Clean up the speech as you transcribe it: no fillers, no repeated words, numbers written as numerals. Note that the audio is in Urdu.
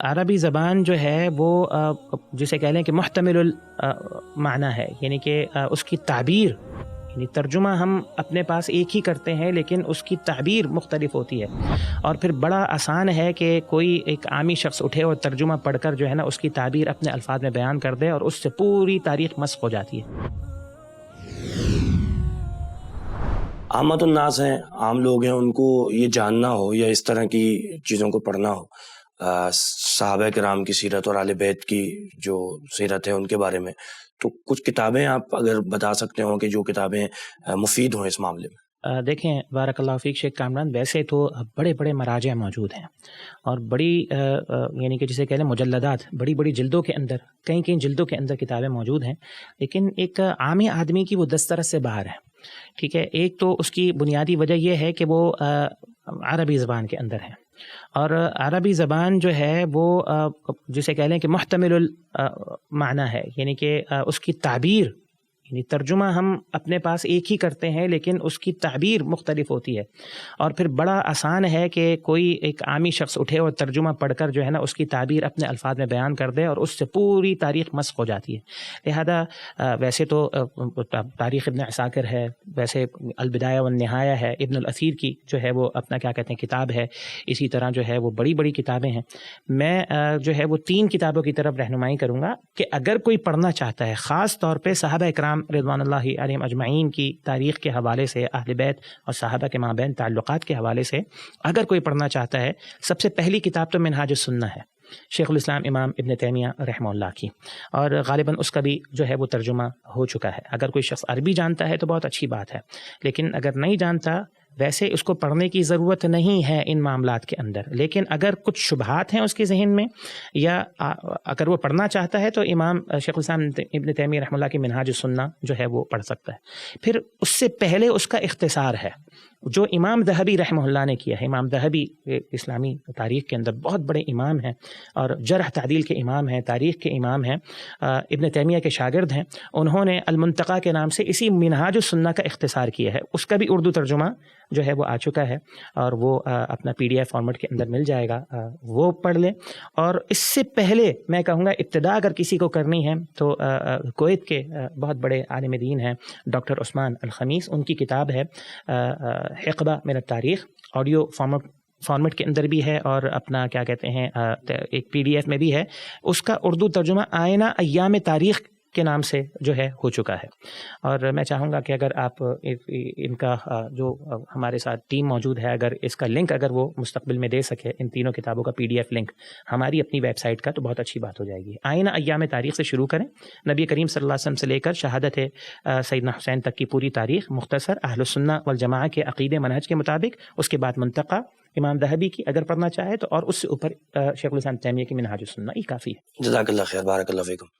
عربی زبان جو ہے وہ جسے کہہ لیں کہ محتمل المعنی ہے، یعنی کہ اس کی تعبیر، یعنی ترجمہ ہم اپنے پاس ایک ہی کرتے ہیں لیکن اس کی تعبیر مختلف ہوتی ہے، اور پھر بڑا آسان ہے کہ کوئی ایک عامی شخص اٹھے اور ترجمہ پڑھ کر جو ہے نا اس کی تعبیر اپنے الفاظ میں بیان کر دے اور اس سے پوری تاریخ مسخ ہو جاتی ہے۔ عامت الناس ہیں، عام لوگ ہیں، ان کو یہ جاننا ہو یا اس طرح کی چیزوں کو پڑھنا ہو، صحابہ کرام کی سیرت اور اہل بیت کی جو سیرت ہے ان کے بارے میں، تو کچھ کتابیں آپ اگر بتا سکتے ہوں کہ جو کتابیں مفید ہوں اس معاملے میں۔ دیکھیں بارک اللہ فیک شیخ کامران، ویسے تو بڑے بڑے مراجع موجود ہیں اور بڑی یعنی کہ جسے کہہ لیں مجلدات، بڑی بڑی جلدوں کے اندر، کئی جلدوں کے اندر کتابیں موجود ہیں، لیکن ایک عام آدمی کی وہ دسترس سے باہر ہے۔ ٹھیک ہے، ایک تو اس کی بنیادی وجہ یہ ہے کہ وہ عربی زبان کے اندر ہے، اور عربی زبان جو ہے وہ جسے کہہ لیں کہ محتمل المعنی ہے، یعنی کہ اس کی تعبیر، یعنی ترجمہ ہم اپنے پاس ایک ہی کرتے ہیں لیکن اس کی تعبیر مختلف ہوتی ہے، اور پھر بڑا آسان ہے کہ کوئی ایک عامی شخص اٹھے اور ترجمہ پڑھ کر جو ہے نا اس کی تعبیر اپنے الفاظ میں بیان کر دے اور اس سے پوری تاریخ مسخ ہو جاتی ہے۔ لہذا ویسے تو تاریخ ابن عساکر ہے، ویسے البدایہ والنہایہ ہے، ابن الاثیر کی جو ہے وہ اپنا کیا کہتے ہیں کتاب ہے، اسی طرح جو ہے وہ بڑی بڑی کتابیں ہیں۔ میں جو ہے وہ 3 کتابوں کی طرف رہنمائی کروں گا کہ اگر کوئی پڑھنا چاہتا ہے، خاص طور پہ صحابہ کرام رضوان اللہ علیہم اجمعین کی تاریخ کے حوالے سے، اہل بیت اور صحابہ کے مابین تعلقات کے حوالے سے اگر کوئی پڑھنا چاہتا ہے، سب سے پہلی کتاب تو منہاج السنہ ہے، شیخ الاسلام امام ابن تیمیہ رحمہ اللہ کی، اور غالباً اس کا بھی جو ہے وہ ترجمہ ہو چکا ہے۔ اگر کوئی شخص عربی جانتا ہے تو بہت اچھی بات ہے، لیکن اگر نہیں جانتا، ویسے اس کو پڑھنے کی ضرورت نہیں ہے ان معاملات کے اندر، لیکن اگر کچھ شبہات ہیں اس کے ذہن میں یا اگر وہ پڑھنا چاہتا ہے تو امام شیخ الاسلام ابن تیمیہ رحمہ اللہ کی منہاج السنہ جو ہے وہ پڑھ سکتا ہے۔ پھر اس سے پہلے اس کا اختصار ہے جو امام ذہبی رحمہ اللہ نے کیا ہے۔ امام ذہبی اسلامی تاریخ کے اندر بہت بڑے امام ہیں اور جرح تعدیل کے امام ہیں، تاریخ کے امام ہیں، ابن تیمیہ کے شاگرد ہیں۔ انہوں نے المنتقی کے نام سے اسی منہاج السنہ کا اختصار کیا ہے، اس کا بھی اردو ترجمہ جو ہے وہ آ چکا ہے اور وہ اپنا PDF فارمیٹ کے اندر مل جائے گا، وہ پڑھ لیں۔ اور اس سے پہلے میں کہوں گا ابتدا اگر کسی کو کرنی ہے تو کویت کے بہت بڑے عالم دین ہیں ڈاکٹر عثمان الخمیس، ان کی کتاب ہے حقبہ من التاریخ، آڈیو فارمیٹ کے اندر بھی ہے اور اپنا کیا کہتے ہیں ایک PDF میں بھی ہے، اس کا اردو ترجمہ آئینہ ایام تاریخ کے نام سے جو ہے ہو چکا ہے۔ اور میں چاہوں گا کہ اگر آپ ان کا جو ہمارے ساتھ ٹیم موجود ہے، اگر اس کا لنک اگر وہ مستقبل میں دے سکے، ان تینوں کتابوں کا PDF لنک ہماری اپنی ویب سائٹ کا، تو بہت اچھی بات ہو جائے گی۔ آئینہ ایام تاریخ سے شروع کریں، نبی کریم صلی اللہ علیہ وسلم سے لے کر شہادت سیدنا حسین تک کی پوری تاریخ مختصر اہل السنہ والجماعہ کے عقیدے منہج کے مطابق، اس کے بعد منتقی امام ذہبی کی اگر پڑھنا چاہے تو، اور اس سے اوپر شیخ الاسلام تیمیہ کی منہاج السنہ، یہ کافی ہے۔ جزاک اللہ خیر، بارک اللہ فیکم۔